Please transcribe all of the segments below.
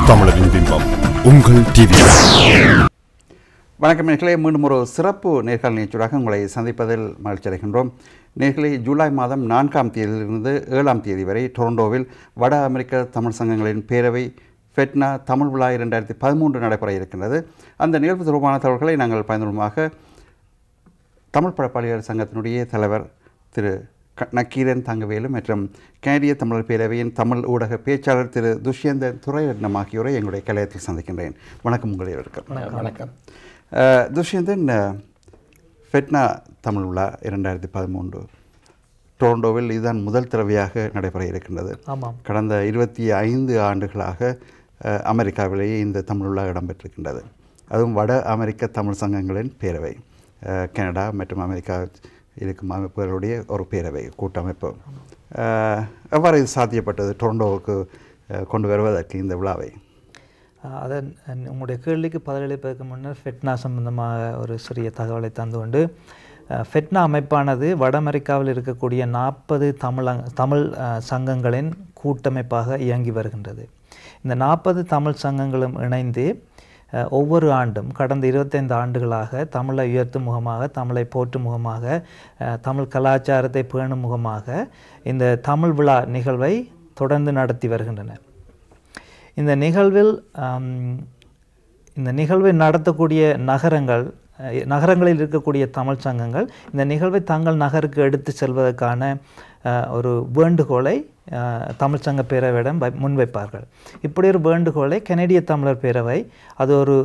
தமிழரின் பிம்பம் உங்கள் டிவி. வணக்கம் நேர்களே, மீண்டும் ஒரு சிறப்பு நேர்காணல் நிகழ்ச்சியாக உங்களை சந்திப்பதில் மகிழ்ச்சி அடைகின்றோம். நேர்களே, ஜூலை மாதம் 4ஆம் தேதியிலிருந்து 7ஆம் தேதி வரை டொரண்டோவில் வட அமெரிக்க தமிழ் சங்கங்களின் பேரவை ஃபெட்னா தமிழ் விழா 2013 நடைபெற இருக்கின்றது. அந்த நிகழ்வு தொடர்பான தகவல்களை நாங்கள் பயனுள்ளமாக தமிழ் படைப்பாளிகள் சங்கத்தினுடைய தலைவர் திரு நக்கீரன் தங்கவேலு மற்றும் கனடிய தமிழர் பேரவையின் தமிழ் ஊடக பேச்சாளர் திரு துஷ்யந்தன் துரைரட்னம் ஆகியோரை எங்களுடைய கலையத்தில் சந்திக்கின்றேன். வணக்கம் உங்களை வணக்கம். வணக்கம். துஷ்யந்தன், ஃபெட்னா தமிழ் விழா 2013 டொரண்டோவில் இதுதான் முதல் தடவையாக நடைபெற இருக்கின்றது. கடந்த 25 ஆண்டுகளாக அமெரிக்காவிலேயே இந்த தமிழ் விழா இடம்பெற்றிருக்கின்றது. அதுவும் வட அமெரிக்க தமிழ் சங்கங்களின் பேரவை, கனடா மற்றும் அமெரிக்கா இருக்கும் அமைப்புகளுடைய ஒரு பேரவை கூட்டமைப்பு. எவ்வாறு இது சாத்தியப்பட்டது டொரண்டோவுக்கு கொண்டு வருவதற்கு இந்த விழாவை? அதன் உங்களுடைய கேள்விக்கு பதிலளிப்பதற்கு முன்னர் ஃபெட்னா சம்பந்தமாக ஒரு சிறிய தகவலை தந்து கொண்டு, ஃபெட்னா அமைப்பானது வட அமெரிக்காவில் இருக்கக்கூடிய 40 தமிழ் சங்கங்களின் கூட்டமைப்பாக இயங்கி வருகின்றது. இந்த 40 தமிழ் சங்கங்களும் இணைந்து ஒவ்வொரு ஆண்டும் கடந்த 25 ஆண்டுகளாக தமிழை உயர்த்தும் முகமாக, தமிழை போற்றும் முகமாக, தமிழ் கலாச்சாரத்தை பேணும் முகமாக இந்த தமிழ் விழா நிகழ்வை தொடர்ந்து நடத்தி வருகின்றனர். இந்த நிகழ்வை நடத்தக்கூடிய நகரங்களில் இருக்கக்கூடிய தமிழ் சங்கங்கள் இந்த நிகழ்வை தங்கள் நகருக்கு எடுத்து செல்வதற்கான ஒரு வேண்டுகோளை தமிழ் சங்க பேரவையிடம் முன்வைப்பார்கள். இப்படி ஒரு வேண்டுகோளை கனடிய தமிழர் பேரவை, அது ஒரு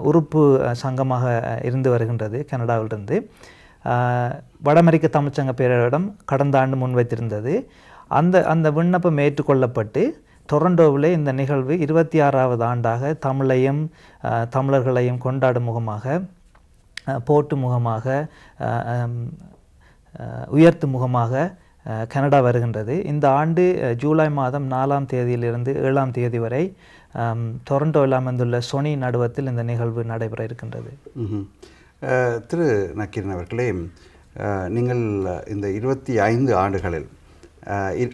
உறுப்பு சங்கமாக இருந்து வருகின்றது கனடாவிலிருந்து, வட அமெரிக்க தமிழ் சங்க பேரவையிடம் கடந்த ஆண்டு முன்வைத்திருந்தது. அந்த விண்ணப்பம் ஏற்றுக்கொள்ளப்பட்டு டொரண்டோவிலே இந்த நிகழ்வு 26வது ஆண்டாக தமிழையும் தமிழர்களையும் கொண்டாடும் முகமாக, போற்றும் முகமாக, உயர்த்தும் முகமாக கனடா வருகின்றது. இந்த ஆண்டு ஜூலை மாதம் 4ஆம் தேதியிலிருந்து 7ஆம் தேதி வரை டொரண்டோவில் அமைந்துள்ள சொனி நடுவத்தில் இந்த நிகழ்வு நடைபெற இருக்கின்றது. திரு நக்கீரன் அவர்களே, நீங்கள் இந்த 25 ஆண்டுகளில்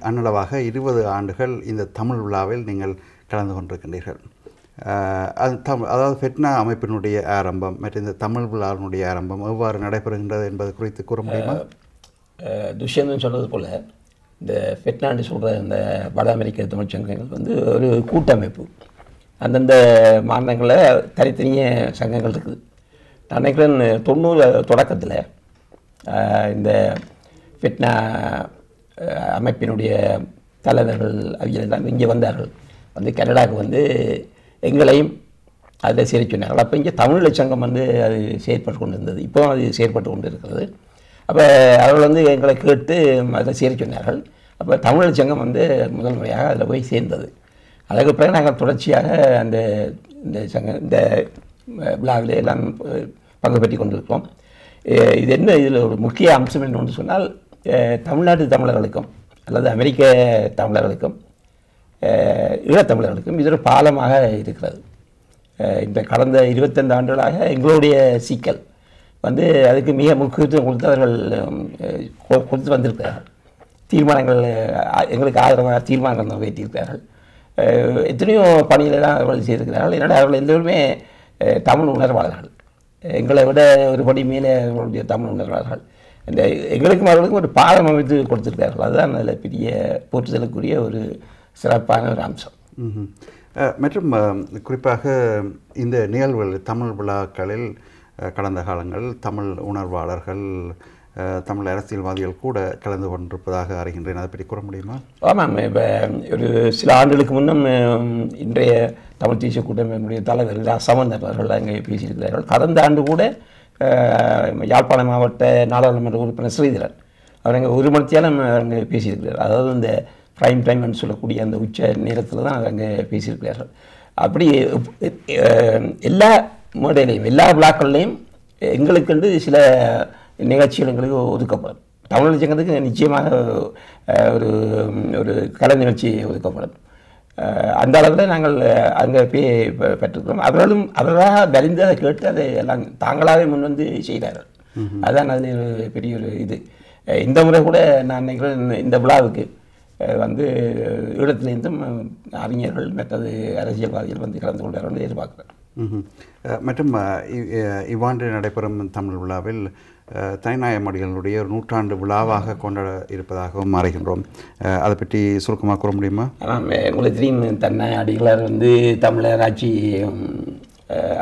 அன்னளவாக 20 ஆண்டுகள் இந்த தமிழ் விழாவில் நீங்கள் கலந்து கொண்டிருக்கின்றீர்கள். அதாவது ஃபெட்னா அமைப்பினுடைய ஆரம்பம் மற்றும் இந்த தமிழ் விழாவினுடைய ஆரம்பம் எவ்வாறு நடைபெறுகின்றது என்பது குறித்து கூற முடியுமா? துஷ்யந்தன் சொன்னது போல், இந்த ஃபெட்னான்னு சொல்கிற இந்த வட அமெரிக்க தமிழ் சங்கங்கள் ஒரு கூட்டமைப்பு. அந்தந்த மாநிலங்களில் தனித்தனிய சங்கங்கள் இருக்குது. நான் நினைக்கிறேன் 90 தொடக்கத்தில் இந்த ஃபெட்னா அமைப்பினுடைய தலைவர்கள் அவையெல்லாம் இங்கே வந்தார்கள். கனடாவுக்கு எங்களையும் அதில் சேர சொன்னார்கள். அப்போ இங்கே தமிழ் சங்கம் அது செயற்பட்டு கொண்டு இருந்தது. இப்போ அது செயற்பட்டு கொண்டு இருக்கிறது. அப்போ அவர்கள் எங்களை கேட்டு அதில் சேர சொன்னார்கள். அப்போ தமிழ் சங்கம் முதல் முறையாக அதில் போய் சேர்ந்தது. அதுக்கு பிறகு நாங்கள் தொடர்ச்சியாக இந்த விழாவிலே எல்லாம் பங்கு பெற்றி கொண்டிருக்கிறோம். இதில் ஒரு முக்கிய அம்சம் என்னென்று சொன்னால், தமிழ்நாட்டு தமிழர்களுக்கும் அல்லது அமெரிக்க தமிழர்களுக்கும் ஈழத்தமிழர்களுக்கும் இது ஒரு பாலமாக இருக்கிறது. இந்த கடந்த 25 ஆண்டுகளாக எங்களுடைய சிக்கல் அதுக்கு மிக முக்கியத்துவம் கொடுத்து அவர்கள் கொடுத்து வந்திருக்கிறார்கள். தீர்மானங்கள், எங்களுக்கு ஆதரவாக தீர்மானங்கள் நிறைவேற்றியிருக்கிறார்கள். எத்தனையோ பணிகளெல்லாம் அவர்கள் செய்திருக்கிறார்கள். என்னோட அவர்கள் எல்லோருமே தமிழ் உணர்வாளர்கள். எங்களை விட ஒரு படி மேலே அவர்களுடைய தமிழ் உணர்வாளர்கள். எங்களுக்கும் அவர்களுக்கும் ஒரு பாலம் அமைத்து கொடுத்திருக்கிறார்கள். அதுதான் அதில் பெரிய போற்றுதலுக்குரிய ஒரு சிறப்பான ஒரு அம்சம். மற்றும் குறிப்பாக இந்த நிகழ்வுகள் தமிழ் விழாக்களில் கடந்த காலங்களில் தமிழ் உணர்வாளர்கள், தமிழ் அரசியல்வாதிகள் கூட கலந்து கொண்டிருப்பதாக அறிகின்றேன். அதை பற்றி கூற முடியுமா? ஆமாம். இப்போ ஒரு சில ஆண்டுகளுக்கு முன்னும் இன்றைய தமிழ் தேசிய கூட்டமைப்பினுடைய தலைவர் சமந்தர் அவர்கள் அங்கே பேசியிருக்கிறார்கள். கடந்த ஆண்டு கூட யாழ்ப்பாணம் மாவட்ட நாடாளுமன்ற உறுப்பினர் ஸ்ரீதரன் அவர் அங்கே 1 மணி நேரம் அங்கே பேசியிருக்கிறார். அதாவது இந்த ப்ரைம் டைம்னு சொல்லக்கூடிய அந்த உச்ச நேரத்தில் தான் அங்கே பேசியிருக்கிறார்கள். அப்படி எல்லா மேடையிலையும் எல்லா விழாக்கள்லையும் எங்களுக்கு சில நிகழ்ச்சிகள் எங்களுக்கு ஒதுக்கப்படும். தமிழ் சங்கத்துக்கு நிச்சயமாக ஒரு ஒரு கலை நிகழ்ச்சி ஒதுக்கப்படும். அந்த அளவில் நாங்கள் அங்கே பெற்றிருக்கிறோம். அவர்களாக வரிந்ததை கேட்டு அதை எல்லாம் தாங்களாகவே முன் செய்தார்கள். அதுதான் அதில் ஒரு பெரிய ஒரு இது. இந்த முறை கூட நான் நினைக்கிறேன் இந்த விழாவுக்கு வந்து ஈழத்திலேருந்தும் அறிஞர்கள் மற்றது அரசியல்வாதிகள் வந்து கலந்து கொண்டார்கள் எதிர்பார்க்குறேன். மற்றும் இவ்வாண்டு நடைபெறும் தமிழ் விழாவில் தனிநாயகமடிகளுடைய ஒரு நூற்றாண்டு விழாவாக கொண்டாட இருப்பதாகவும் அறிகின்றோம். அதை பற்றி சுருக்கமாக கூற முடியுமா? ஆனால் உங்களுக்கு தெரியும், தன்னாடிகளார் வந்து தமிழர் ஆட்சி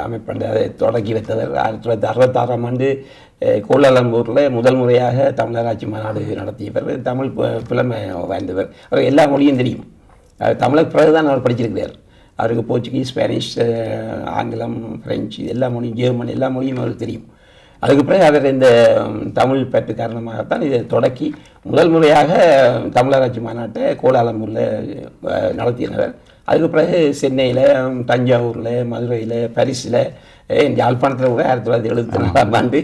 அமைப்பு அதை தொடக்கி வைத்தவர் 1966ஆம் ஆண்டு கோலாலம்பூரில் முதல் முறையாக தமிழர் ஆட்சி மாநாடு நடத்தியவர். தமிழ் புலமை வாய்ந்தவர். அவர் எல்லா மொழியும் தெரியும். தமிழர் பிறகுதான் அவர் படிச்சிருக்கிறார். அவருக்கு போர்ச்சுகீஸ், ஸ்பானிஷ், ஆங்கிலம், பிரெஞ்சு எல்லா மொழியும், ஜெர்மன் எல்லா மொழியும் அவருக்கு தெரியும். அதுக்கு பிறகு அவர் இந்த தமிழ் பற்று காரணமாகத்தான் இதை தொடக்கி முதல் முறையாக தமிழராட்சி மாநாட்டை கோலாலம்பூரில் நடத்தினவர். அதுக்கு பிறகு சென்னையில், தஞ்சாவூரில், மதுரையில், பரிசில், யாழ்ப்பாணத்தில் கூட 1974ஆம் ஆண்டு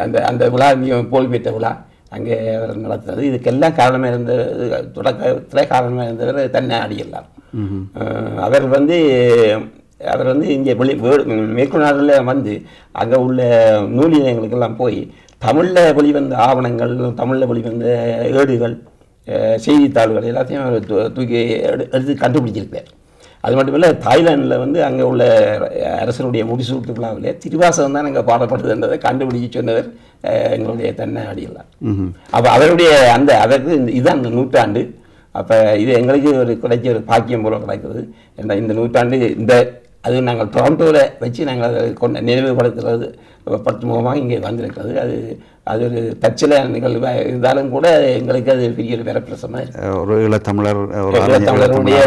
அந்த அந்த விழா மிகவும் புகழ்பெற்ற விழா அங்கே அவர் நடத்துனது. இதுக்கெல்லாம் காரணமாக இருந்தது, தொடக்கத்தில் காரணமாக இருந்தவர் தன்னாடிகளார். அவர் வந்து இங்கே மேற்கு நாடுகளில் வந்து அங்கே உள்ள நூலியங்களுக்கெல்லாம் போய் தமிழில் வெளிவந்த ஆவணங்கள், தமிழில் வெளிவந்த ஏடுகள், செய்தித்தாள்கள் எல்லாத்தையும் அவர் தூக்கி எடுத்து கண்டுபிடிச்சிருக்கார். அது மட்டும் இல்லை, தாய்லாண்டில் வந்து அங்கே உள்ள அரசனுடைய முடிசூட்டு விழாவில் திருவாசகம் தான் அங்கே பாடப்படுதுன்றதை கண்டுபிடிச்சி சொன்னவர் எங்களுடைய தன்னாடிகளார். அப்போ அவருடைய அவருக்கு இதுதான் அந்த நூற்றாண்டு. அப்போ இது எங்களுக்கு ஒரு கிடைச்ச ஒரு பாக்கியம் போல கிடைக்குது. இந்த நூற்றாண்டு அது நாங்கள் டொரண்டோவில் வச்சு நாங்கள் அதை நினைவுபடுத்துறது மூலமாக இங்கே வந்திருக்கிறது. அது ஒரு தற்செயல நிகழ்வாக இருந்தாலும் கூட எங்களுக்கு அது பெரிய ஒரு வரப்பிரசமாக ஒரு ஈழத்தமிழருடைய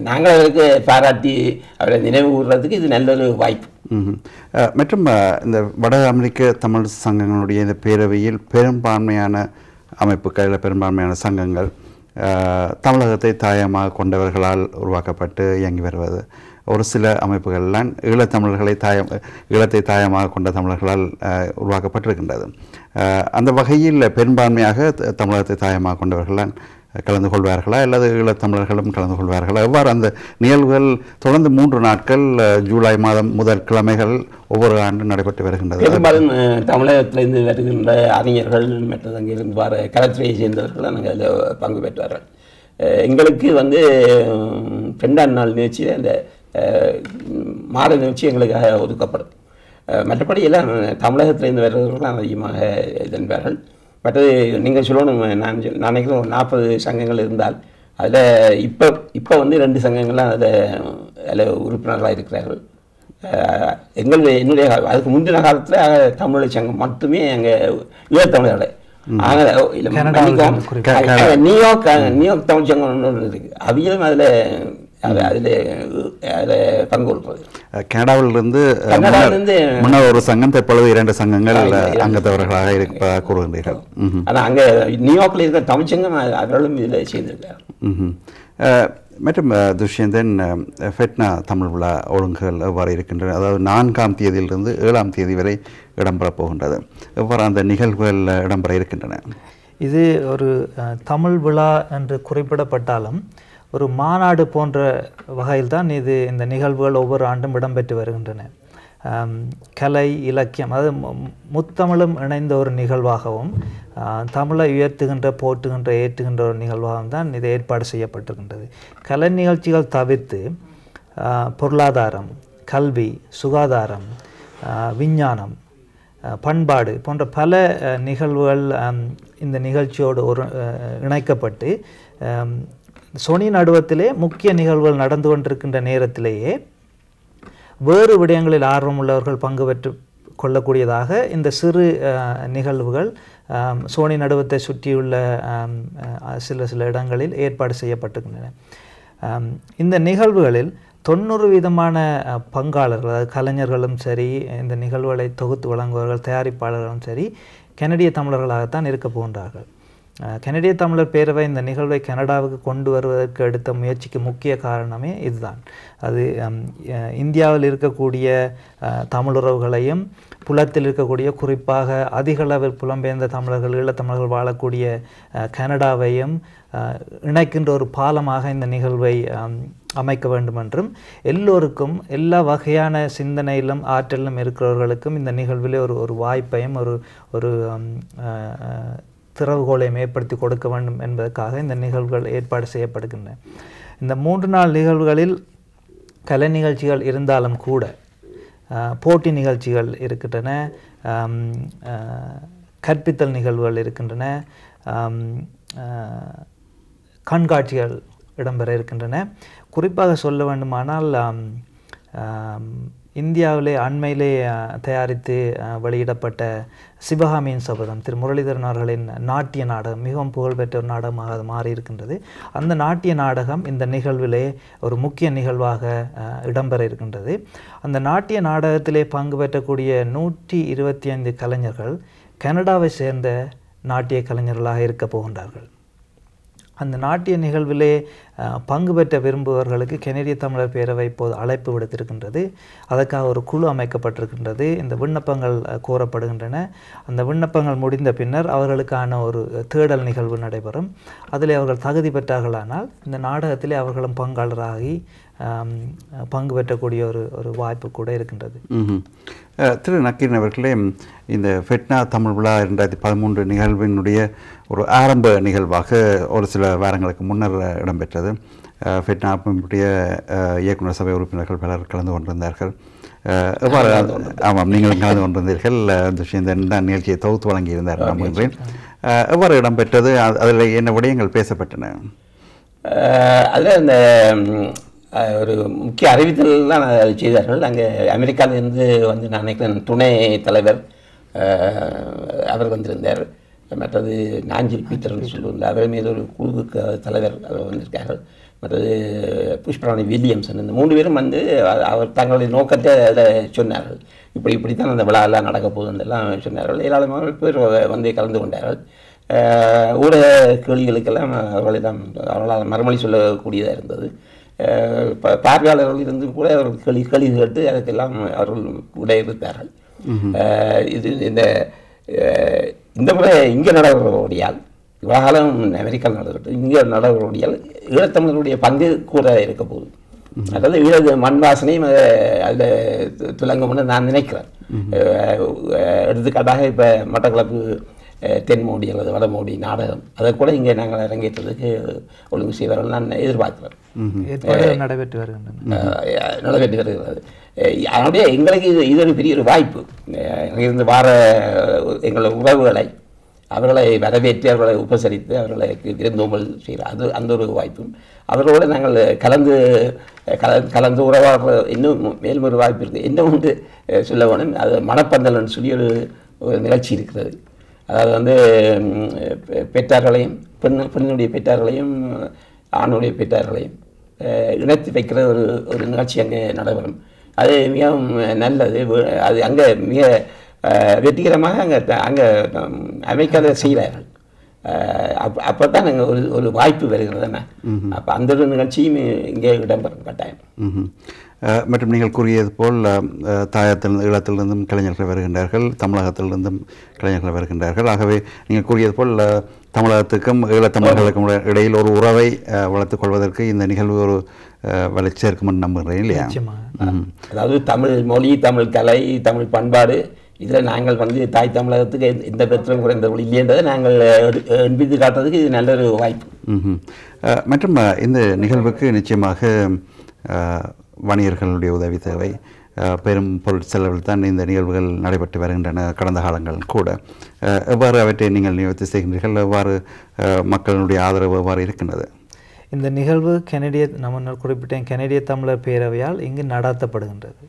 நாங்கள் அவருக்கு பாராட்டி அவரை நினைவு கூறுறதுக்கு இது நல்ல ஒரு வாய்ப்பு. மற்றும் இந்த வட அமெரிக்க தமிழ் சங்கங்களுடைய இந்த பேரவையில் பெரும்பான்மையான அமைப்புகள், பெரும்பான்மையான சங்கங்கள் தமிழகத்தை தாயமாக கொண்டவர்களால் உருவாக்கப்பட்டு இயங்கி வருவது. ஒரு சில அமைப்புகள்லாம் ஈழத்தை தாயமாக கொண்ட தமிழர்களால் உருவாக்கப்பட்டிருக்கின்றது. அந்த வகையில் பெரும்பான்மையாக தமிழகத்தை தாயமாக கொண்டவர்களால் கலந்து கொள்வார்களா அல்லது ஈழத்தமிழர்களும் கலந்து கொள்வார்களா? எவ்வாறு அந்த நிகழ்வுகள் தொடர்ந்து 3 நாட்கள் ஜூலை மாதம் முதல் கிழமைகள் ஒவ்வொரு ஆண்டும் நடைபெற்று வருகின்றது. பெரும்பாலும் தமிழகத்திலிருந்து வருகின்ற அறிஞர்கள் மற்றது அங்கே இருந்து வர கலைத்துறையை சேர்ந்தவர்கள் நாங்கள் அதில் பங்கு பெற்றார்கள். எங்களுக்கு வந்து 2ஆம் நாள் நிகழ்ச்சியில் அந்த மாத நிகழ்ச்சி எங்களுக்காக ஒதுக்கப்படும். மற்றபடி எல்லாம் தமிழகத்திலிருந்து வருபவர்கள் அதிகமாக இதன்பார்கள். மற்றது நீங்கள் சொல்லணும், நான் நினைக்கிறேன் ஒரு 40 சங்கங்கள் இருந்தால் அதில் இப்போ வந்து 2 சங்கங்கள்லாம் அதில் உறுப்பினர்களாக இருக்கிறார்கள். என்னுடைய அதுக்கு முந்தின காலத்தில் தமிழ் சங்கம் மட்டுமே அங்கே ஈழத்தமிழர்களை நியூயார்க் தமிழ் சங்கம் ஒன்று இருக்குது. அவையும் அதில் பங்கு கொள்வது. கனடாவிலிருந்து முன்னர் ஒரு சங்கம், தற்பொழுது 2 சங்கங்கள் அங்கத்தவர்களாக இருப்பதாக கூறுகின்றீர்கள். ஆனால் அங்கே நியூயார்க்கில் இருக்கிற தமிழ்ச்சங்கம் அவர்களும் இதில் சேர்ந்திருக்கார். மற்றும் துஷ்யந்தன், ஃபெட்னா தமிழ் விழா ஒழுங்குகள் எவ்வாறு இருக்கின்றன? அதாவது 4ஆம் தேதியிலிருந்து 7ஆம் தேதி வரை இடம்பெறப் போகின்றது. எவ்வாறு அந்த நிகழ்வுகள் இடம்பெற இருக்கின்றன? இது ஒரு தமிழ் விழா என்று குறிப்பிடப்பட்டாலும் ஒரு மாநாடு போன்ற வகையில் தான் இந்த நிகழ்வுகள் ஒவ்வொரு ஆண்டும் இடம்பெற்று வருகின்றன. கலை, இலக்கியம், அதாவது முத்தமிழும் இணைந்த ஒரு நிகழ்வாகவும் தமிழை உயர்த்துகின்ற, போற்றுகின்ற, ஏற்றுகின்ற ஒரு நிகழ்வாகவும் தான் இது ஏற்பாடு செய்யப்பட்டிருக்கின்றது. கலை நிகழ்ச்சிகள் தவிர்த்து பொருளாதாரம், கல்வி, சுகாதாரம், விஞ்ஞானம், பண்பாடு போன்ற பல நிகழ்வுகள் இந்த நிகழ்ச்சியோடு இணைக்கப்பட்டு சொனி நடுவத்திலே முக்கிய நிகழ்வுகள் நடந்து கொண்டிருக்கின்ற நேரத்திலேயே வேறு விடயங்களில் ஆர்வமுள்ளவர்கள் பங்கு பெற்று கொள்ளக்கூடியதாக இந்த சிறு நிகழ்வுகள் சோனி நடுவத்தை சுற்றியுள்ள சில இடங்களில் ஏற்பாடு செய்யப்பட்டிருக்கின்றன. இந்த நிகழ்வுகளில் 90% பங்காளர்கள், அதாவது கலைஞர்களும் சரி, இந்த நிகழ்வுகளை தொகுத்து வழங்குபவர்கள், தயாரிப்பாளர்களும் சரி, கனடிய தமிழர்களாகத்தான் இருக்க போகின்றார்கள். கனடிய தமிழர் பேரவை இந்த நிகழ்வை கனடாவுக்கு கொண்டு வருவதற்கு எடுத்த முயற்சிக்கு முக்கிய காரணமே இதுதான். அது இந்தியாவில் இருக்கக்கூடிய தமிழுறவுகளையும் புலத்தில் இருக்கக்கூடிய, குறிப்பாக அதிக அளவில் புலம்பெயர்ந்த தமிழர்கள், ஈழத்தமிழர்கள் வாழக்கூடிய கனடாவையும் இணைக்கின்ற ஒரு பாலமாக இந்த நிகழ்வை அமைக்க வேண்டும் என்றும், எல்லோருக்கும் எல்லா வகையான சிந்தனையிலும் ஆற்றலும் இருக்கிறவர்களுக்கும் இந்த நிகழ்விலே ஒரு வாய்ப்பையும் ஒரு திறவுகோலை ஏற்படுத்தி கொடுக்க வேண்டும் என்பதற்காக இந்த நிகழ்வுகள் ஏற்பாடு செய்யப்படுகின்றன. இந்த 3 நாள் நிகழ்வுகளில் கலை நிகழ்ச்சிகள் இருந்தாலும் கூட போட்டி நிகழ்ச்சிகள் இருக்கின்றன, கற்பித்தல் நிகழ்வுகள் இருக்கின்றன, கண்காட்சிகள் இடம்பெற இருக்கின்றன. குறிப்பாக சொல்ல வேண்டுமானால் இந்தியாவிலே அண்மையிலே தயாரித்து வெளியிடப்பட்ட சிவகாமியின் சபதம் திரு முரளிதரன் அவர்களின் நாட்டிய நாடகம் மிகவும் புகழ்பெற்ற ஒரு நாடகமாக அது மாறி இருக்கின்றது. அந்த நாட்டிய நாடகம் இந்த நிகழ்விலே ஒரு முக்கிய நிகழ்வாக இடம்பெற இருக்கின்றது. அந்த நாட்டிய நாடகத்திலே பங்கு பெற்றக்கூடிய 125 கலைஞர்கள் கனடாவை சேர்ந்த நாட்டிய கலைஞர்களாக இருக்க போகின்றார்கள். அந்த நாட்டிய நிகழ்விலே பங்கு பெற்ற விரும்புபவர்களுக்கு கனடிய தமிழர் பேரவை இப்போது அழைப்பு விடுத்திருக்கின்றது. அதற்காக ஒரு குழு அமைக்கப்பட்டிருக்கின்றது. இந்த விண்ணப்பங்கள் கோரப்படுகின்றன. அந்த விண்ணப்பங்கள் முடிந்த பின்னர் அவர்களுக்கான ஒரு தேடல் நிகழ்வு நடைபெறும். அதில் அவர்கள் தகுதி பெற்றார்களானால் இந்த நாடகத்திலே அவர்களும் பங்காளராகி பங்கு பெற்றக்கூடிய ஒரு வாய்ப்பு கூட இருக்கின்றது. திரு நக்கீரன் அவர்களே, இந்த ஃபெட்னா தமிழ் விழா 2013 நிகழ்வினுடைய ஒரு ஆரம்ப நிகழ்வாக ஒரு சில வாரங்களுக்கு முன்னர் இடம்பெற்றது. ஃபெட்னா அமைப்புடைய இயக்குநர் சபை உறுப்பினர்கள் பலர் கலந்து கொண்டிருந்தார்கள். எவ்வாறு? ஆமாம், நீங்களும் கலந்து கொண்டிருந்தீர்கள். இந்த நிகழ்ச்சியை தொகுத்து வழங்கியிருந்தார் நம்புகின்றேன். எவ்வாறு இடம்பெற்றது? அதில் என்ன விடயங்கள் பேசப்பட்டன? அதில் இந்த ஒரு முக்கிய அறிவித்தல் தான் அதை செய்தார்கள். அங்கே அமெரிக்காவிலிருந்து வந்து நான் நினைக்கிறேன் துணை தலைவர் அவர் வந்திருந்தார். மற்றது நாஞ்சில் பீட்டர்னு சொல்லுவாங்க, அவர் மீது ஒரு குழு தலைவர் அவர் வந்திருக்கார்கள். மற்றது புஷ்பராணி வில்லியம்சன், இந்த 3 பேரும் வந்து அவர் தங்களுடைய நோக்கத்தை அதில் சொன்னார்கள். இப்படித்தான் அந்த விழாவெல்லாம் நடக்க போகுதுன்னெல்லாம் சொன்னார்கள். ஏராளமான பேர் வந்து கலந்து கொண்டார்கள். ஊடக கேள்விகளுக்கெல்லாம் அவர்களால் மறுமொழி சொல்லக்கூடியதாக இருந்தது. பார்வையாளர்கள் இருந்து கூட அவர்கள் கேள்வி கேட்டு அதுக்கெல்லாம் அவர்கள் உடையிருத்தார்கள். இது இந்த முறை இங்கே நடைபெறுவடியால் இவ்வளவு அமெரிக்காவில் நடக்கட்டும், இங்கே நடைபெறுவடியால் ஈழத்தமிழருடைய பங்கு கூட இருக்க போகுது. அதாவது ஈழ மண் வாசனையும் அதில் துலங்கும்னு நான் நினைக்கிறேன். எடுத்துக்காட்டாக இப்போ மட்டக்களப்பு தென்மோடி அல்லது வடமோடி நாடகம் அதை கூட இங்கே நாங்கள் அரங்கேற்றதுக்கு ஒழுங்கு செய்வார்கள் நான் எதிர்பார்க்கிறேன். நடைபெற்று வருகிறது. அதனுடைய எங்களுக்கு இது ஒரு பெரிய ஒரு வாய்ப்பு. இருந்து வார எங்களோட உறவுகளை அவர்களை வரவேற்று அவர்களை உபசரித்து அவர்களை விருந்தோம்பல் செய்கிறார். அந்த ஒரு வாய்ப்பும் அவர்களோடு நாங்கள் கலந்து உறவாடுற இன்னும் மேலும் ஒரு வாய்ப்பு இருக்குது. இன்னும் வந்து சொல்ல வேணும், அது மனப்பந்தல்னு சொல்லி ஒரு நிகழ்ச்சி இருக்கிறது. அதாவது வந்து பெற்றார்களையும் பெண்ணுடைய பெற்றார்களையும் ஆணுடைய பெற்றார்களையும் இணைத்து வைக்கிற ஒரு நிகழ்ச்சி அங்கே நடைபெறும். அது மிகவும் நல்லது. அது அங்கே மிக வெற்றிகரமாக அங்கே அமெரிக்காவில் செய்கிறார்கள். அப்போ தான் நாங்கள் ஒரு வாய்ப்பு வருகிறதுனா அப்போ அந்த ஒரு நிகழ்ச்சியும் இங்கே இடம்பெறும் கட்டாயம். மற்றும் நீங்கள் கூறியது போல் தாயத்திலிருந்து ஈழத்திலிருந்தும் கலைஞர்கள் வருகின்றார்கள், தமிழகத்திலிருந்தும் கலைஞர்கள் வருகின்றார்கள். ஆகவே நீங்கள் கூறியது போல் தமிழகத்துக்கும் ஈழத்தமிழர்களுக்கும் இடையில் ஒரு உறவை வளர்த்துக் கொள்வதற்கு இந்த நிகழ்வு ஒரு வளர்ச்சி சேர்க்குமென்னு நம்புகிறேன், இல்லையா? அதாவது தமிழ் மொழி, தமிழ் கலை, தமிழ் பண்பாடு இதில் நாங்கள் வந்து தாய் தமிழகத்துக்கு எந்த பெற்றம் குறைந்த மொழி இல்லைன்றதை நாங்கள் எண்பித்து காட்டுறதுக்கு இது நல்ல ஒரு வாய்ப்பு. மற்றும் இந்த நிகழ்வுக்கு நிச்சயமாக வணிகர்களுடைய உதவி தேவை. பெரும் பொருட்செலவில் தான் இந்த நிகழ்வுகள் நடைபெற்று வருகின்றன கடந்த காலங்கள் கூட. எவ்வாறு அவற்றை நீங்கள் நிவர்த்தி செய்கின்றீர்கள்? எவ்வாறு மக்களுடைய ஆதரவு எவ்வாறு இருக்கின்றது? இந்த நிகழ்வு நம்ம குறிப்பிட்ட கனடிய தமிழர் பேரவையால் இங்கு நடத்தப்படுகின்றது.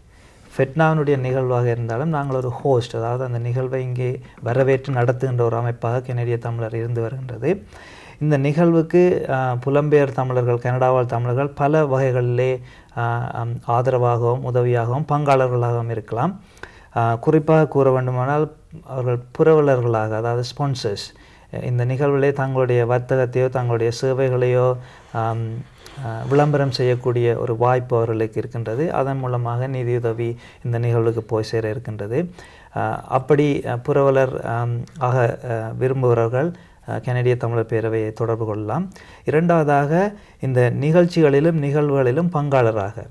ஃபெட்னாவினுடைய நிகழ்வாக இருந்தாலும் நாங்கள் ஒரு ஹோஸ்ட், அதாவது அந்த நிகழ்வை இங்கே வரவேற்று நடத்துகின்ற ஒரு அமைப்பாக கனடிய தமிழர் இருந்து வருகின்றது. இந்த நிகழ்வுக்கு புலம்பெயர் தமிழர்கள், கனடாவாழ் தமிழர்கள் பல வகைகளிலே ஆதரவாகவும் உதவியாகவும் பங்காளர்களாகவும் இருக்கலாம். குறிப்பாக கூற வேண்டுமானால் அவர்கள் புரவலர்களாக, அதாவது ஸ்பான்சர்ஸ், இந்த நிகழ்விலே தங்களுடைய வர்த்தகத்தையோ தங்களுடைய சேவைகளையோ விளம்பரம் செய்யக்கூடிய ஒரு வாய்ப்பு அவர்களுக்கு இருக்கின்றது. அதன் மூலமாக நிதியுதவி இந்த நிகழ்வுக்கு போய் சேர இருக்கின்றது. அப்படி புரவலர் ஆக விரும்புகிறவர்கள் கனடிய தமிழர் பேரவையை தொடர்பு கொள்ளலாம். இரண்டாவதாக, இந்த நிகழ்ச்சிகளிலும் நிகழ்வுகளிலும் பங்காளராக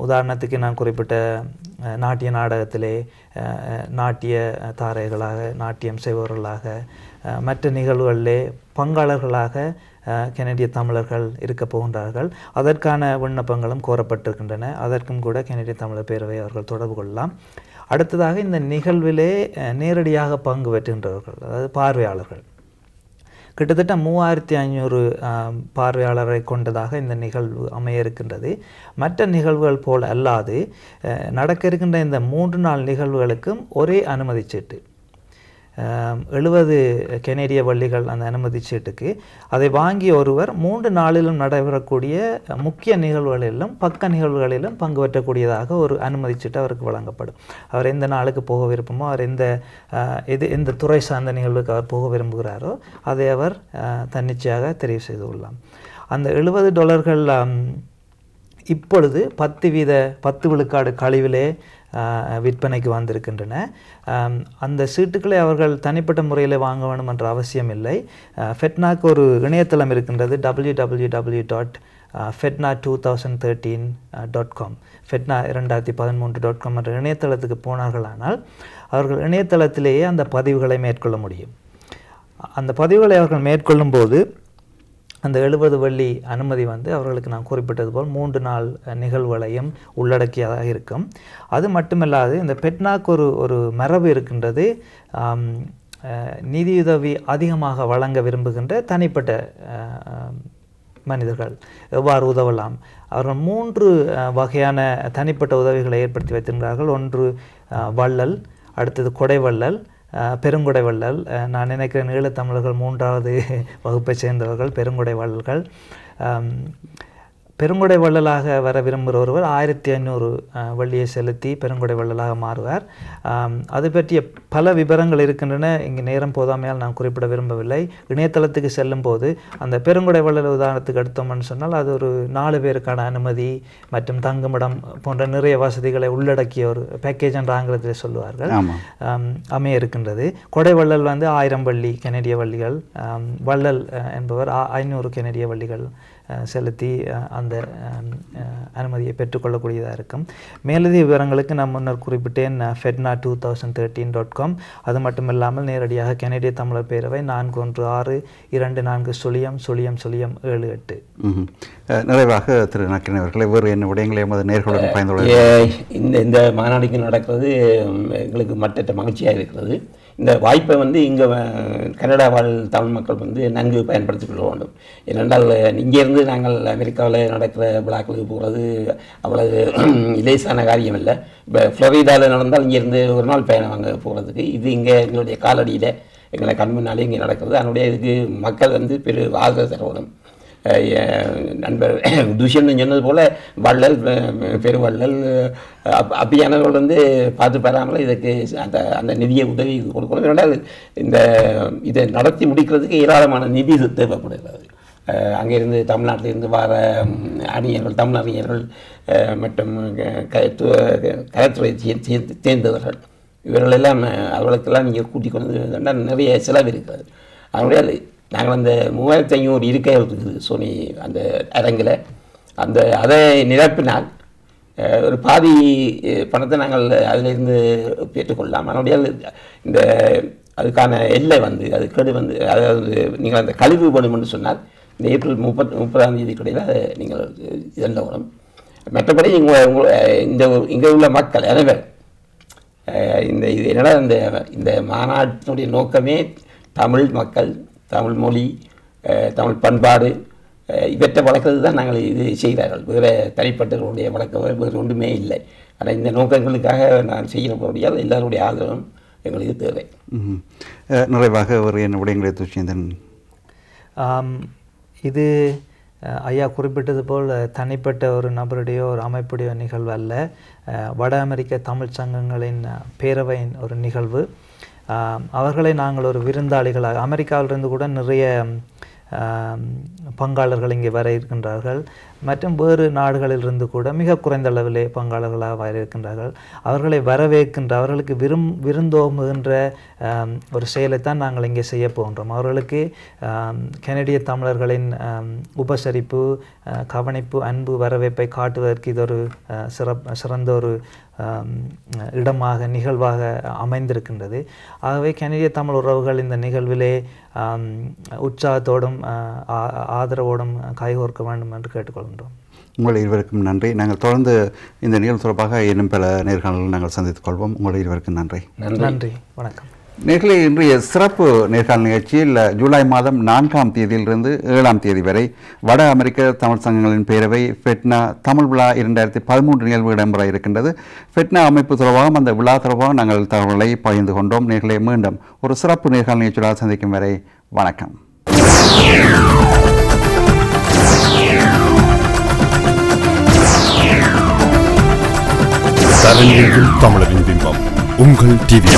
உதாரணத்துக்கு நான் குறிப்பிட்ட நாட்டிய நாடகத்திலே நாட்டிய தாரைகளாக, நாட்டியம் செய்பவர்களாக, மற்ற நிகழ்வுகளிலே பங்காளர்களாக கனடிய தமிழர்கள் இருக்க போகின்றார்கள். அதற்கான விண்ணப்பங்களும் கோரப்பட்டிருக்கின்றன. அதற்கும் கூட கனடிய தமிழர் பேரவை அவர்கள் தொடர்பு கொள்ளலாம். அடுத்ததாக இந்த நிகழ்விலே நேரடியாக பங்கு பெற்றுகின்றவர்கள், அதாவது பார்வையாளர்கள், கிட்டத்தட்ட 3500 பார்வையாளரை கொண்டதாக இந்த நிகழ்வு அமைய இருக்கின்றது. மற்ற நிகழ்வுகள் போல் அல்லாது நடக்க இருக்கின்ற இந்த 3 நாள் நிகழ்வுகளுக்கும் ஒரே அனுமதி சீட்டு, 70 கனேடிய வள்ளிகள் அந்த அனுமதி சீட்டுக்கு. அதை வாங்கிய ஒருவர் 3 நாளிலும் நடைபெறக்கூடிய முக்கிய நிகழ்வுகளிலும் பக்க நிகழ்வுகளிலும் பங்கு பெற்றக்கூடியதாக ஒரு அனுமதி சீட்டு அவருக்கு வழங்கப்படும். அவர் எந்த நாளுக்கு போக விருப்பமோ, அவர் எந்த துறை சார்ந்த நிகழ்வுக்கு அவர் போக விரும்புகிறாரோ அதை அவர் தன்னிச்சையாக தெரிவு செய்து கொள்ளலாம். அந்த $70 இப்பொழுது 10 விழுக்காடு கழிவிலே விற்பனைக்கு வந்திருக்கின்றன. அந்த சீட்டுக்களை அவர்கள் தனிப்பட்ட முறையில் வாங்க வேண்டும் என்ற அவசியம் இல்லை. ஃபெட்னாக்கு ஒரு இணையதளம் இருக்கின்றது, www.fetna2013.com, fetna2013.com என்ற இணையதளத்துக்கு போனார்களானால் அவர்கள் இணையதளத்திலேயே அந்த பதிவுகளை மேற்கொள்ள முடியும். அந்த பதிவுகளை அவர்கள் மேற்கொள்ளும் போது அந்த 70 வெள்ளி அனுமதி அவர்களுக்கு நான் குறிப்பிட்டது போல் 3 நாள் நிகழ்வுகளையும் உள்ளடக்கியதாக இருக்கும். அது மட்டுமல்லாது இந்த பெட்னாக்கு ஒரு மரபு இருக்கின்றது. நிதியுதவி அதிகமாக வழங்க விரும்புகின்ற தனிப்பட்ட மனிதர்கள் எவ்வாறு உதவலாம். அவர்கள் 3 வகையான தனிப்பட்ட உதவிகளை ஏற்படுத்தி வைத்திருக்கிறார்கள். ஒன்று வள்ளல், அடுத்தது கொடை வள்ளல், பெருங்கொடை வள்ளல். நான் நினைக்கிறேன் ஈழத்தமிழர்கள் 3வது வகுப்பை சேர்ந்தவர்கள் பெருங்கொடை வள்ளல்கள். பெருங்கொடை வள்ளலாக வர விரும்புகிற ஒருவர் 1500 வெள்ளியை செலுத்தி பெருங்கொடை வள்ளலாக மாறுவார். அது பற்றிய பல விவரங்கள் இருக்கின்றன. இங்கு நேரம் போதாமையால் நான் குறிப்பிட விரும்பவில்லை. இணையதளத்துக்கு செல்லும் போது அந்த பெருங்கொடை வள்ளல் உதாரணத்துக்கு எடுத்தோம்னு சொன்னால் அது ஒரு 4 பேருக்கான அனுமதி மற்றும் தங்குமிடம் போன்ற நிறைய வசதிகளை உள்ளடக்கிய ஒரு பேக்கேஜ் என்ற ஆங்கிலத்தில் சொல்லுவார்கள், அமைய இருக்கின்றது. கொடை வள்ளல் 1000 வெள்ளி கனேடிய வள்ளிகள், வள்ளல் என்பவர் 500 கனேடிய வள்ளிகள் செலுத்தி அந்த அனுமதியை பெற்றுக்கொள்ளக்கூடியதாக இருக்கும். மேலதிக விவரங்களுக்கு நான் முன்னர் குறிப்பிட்டேன் fetna2013.com. அது மட்டுமில்லாமல் நேரடியாக கனேடிய தமிழர் பேரவை 416-2400-0078. நிறைவாக திரு நக்கினி அவர்களே, வேறு என்ன விடயங்களை எமது நேர்களுடன் பயந்துள்ள இந்த மாநாடுக்கு நடக்கிறது எங்களுக்கு மற்ற மகிழ்ச்சியாக இருக்கிறது. இந்த வாய்ப்பை இங்கே கனடா வாழ் தமிழ் மக்கள் நன்கு பயன்படுத்திக் கொள்ள வேண்டும். ஏனென்றால் இங்கேருந்து நாங்கள் அமெரிக்காவில் நடக்கிற விழாக்களுக்கு போகிறது அவ்வளவு இலேசான காரியம் இல்லை. இப்போ ஃப்ளோரிடாவில் நடந்தால் இங்கேருந்து ஒரு நாள் பயணம் அங்கே போகிறதுக்கு, இது இங்கே எங்களுடைய காலடியில் எங்களை கண்முன்னாலே இங்கே நடக்கிறது. அதனுடைய இதுக்கு மக்கள் பெரு ஆதரவு தரணும். நண்பர் துஷ்யன் சொன்னது போல் வள்ளல், பெருவள்ளல் அப்படியானவர்கள் பார்த்து பெறாமல் இதுக்கு அந்த நிதியை உதவி கொடுக்கணும். ஏனென்றால் இதை நடத்தி முடிக்கிறதுக்கு ஏராளமான நிதி தேவைப்படுகிறது. அங்கேருந்து தமிழ்நாட்டிலிருந்து வர அறிஞர்கள், தமிழ் அறிஞர்கள் மற்றும் கலைத்துறை சேர்ந்தவர்கள், இவர்களெல்லாம் அவர்களுக்கெல்லாம் நீங்கள் கூட்டிக் கொண்டு நிறைய செலவு இருக்கிறது. அதனுடைய நாங்கள் அந்த 3500 இருக்கைகள் இருக்குது சோனி அந்த அரங்கில். அதை நிரப்பினால் ஒரு பாதி பணத்தை நாங்கள் அதிலிருந்து பெற்றுக்கொள்ளலாம். அதனுடைய அதுக்கான எல்லை அது கெடு அதாவது நீங்கள் அந்த கழிவு வேணும் என்று சொன்னால் இந்த ஏப்ரல் 30ஆம் தேதி கடையில் அதை நீங்கள் இதெல்லாம் வரும். மற்றபடி இங்கே உள்ள மக்கள் அனைவர் இது என்னடா இந்த மாநாட்டினுடைய நோக்கமே தமிழ் மக்கள், தமிழ் மொழி, தமிழ் பண்பாடு இவற்றை வளர்க்கறது தான் நாங்கள் இது செய்கிறார்கள். வேறு தனிப்பட்டவர்களுடைய வழக்கம் வேறு ஒன்றுமே இல்லை. ஆனால் இந்த நோக்கங்களுக்காக நான் செய்கிற போடியால் எல்லாருடைய ஆதரவும் எங்களுக்கு தேவை. நிறைவாக ஒரு என்ன விடயங்களை துஷ்யந்தன், இது ஐயா குறிப்பிட்டது போல் தனிப்பட்ட ஒரு நபருடைய ஒரு அமைப்புடைய நிகழ்வு அல்ல. வட அமெரிக்க தமிழ் சங்கங்களின் பேரவையின் ஒரு நிகழ்வு. அவர்களை நாங்கள் ஒரு விருந்தாளிகளாக, அமெரிக்காவிலிருந்து கூட நிறைய பங்காளர்கள் இங்கே வர இருக்கின்றார்கள், மற்றும் வேறு நாடுகளிலிருந்து கூட மிக குறைந்த அளவிலே பங்காளர்களாக வர இருக்கின்றார்கள். அவர்களை வரவேற்கின்ற, அவர்களுக்கு விருந்தோம்புகின்ற ஒரு செயலைத்தான் நாங்கள் இங்கே செய்ய போகின்றோம். அவர்களுக்கு கனடிய தமிழர்களின் உபசரிப்பு, கவனிப்பு, அன்பு, வரவேற்பை காட்டுவதற்கு இது ஒரு சிறந்த ஒரு இடமாக, நிகழ்வாக அமைந்திருக்கின்றது. ஆகவே கனடிய தமிழ் உறவுகள் இந்த நிகழ்விலே உற்சாகத்தோடும் ஆதரவோடும் கைகோர்க்க வேண்டும் என்று கேட்டுக்கொள்கின்றோம். உங்கள் இருவருக்கும் நன்றி. நாங்கள் தொடர்ந்து இந்த நிகழ்வு தொடர்பாக இன்னும் பல நேர்காணல்கள் நாங்கள் சந்தித்துக் கொள்வோம். உங்கள் இருவருக்கும் நன்றி. நன்றி, வணக்கம். நேர்களே, இன்றைய சிறப்பு நேர்காணல் நிகழ்ச்சியில் ஜூலை மாதம் 4ஆம் தேதியிலிருந்து 7ஆம் தேதி வரை வட அமெரிக்க தமிழ் சங்கங்களின் பேரவை ஃபெட்னா தமிழ் விழா 2013 நிகழ்வு இடம்பெற இருக்கின்றது. ஃபெட்னா அமைப்பு தொடர்பாகவும் அந்த விழா தொடர்பாக நாங்கள் தகவல்களை பகிர்ந்து கொண்டோம். நேர்களே, மீண்டும் ஒரு சிறப்பு நேர்காணல் நிகழ்ச்சியாக சந்திக்கும் வரை வணக்கம். தமிழரின் பிம்பம் உங்கள் டிவி.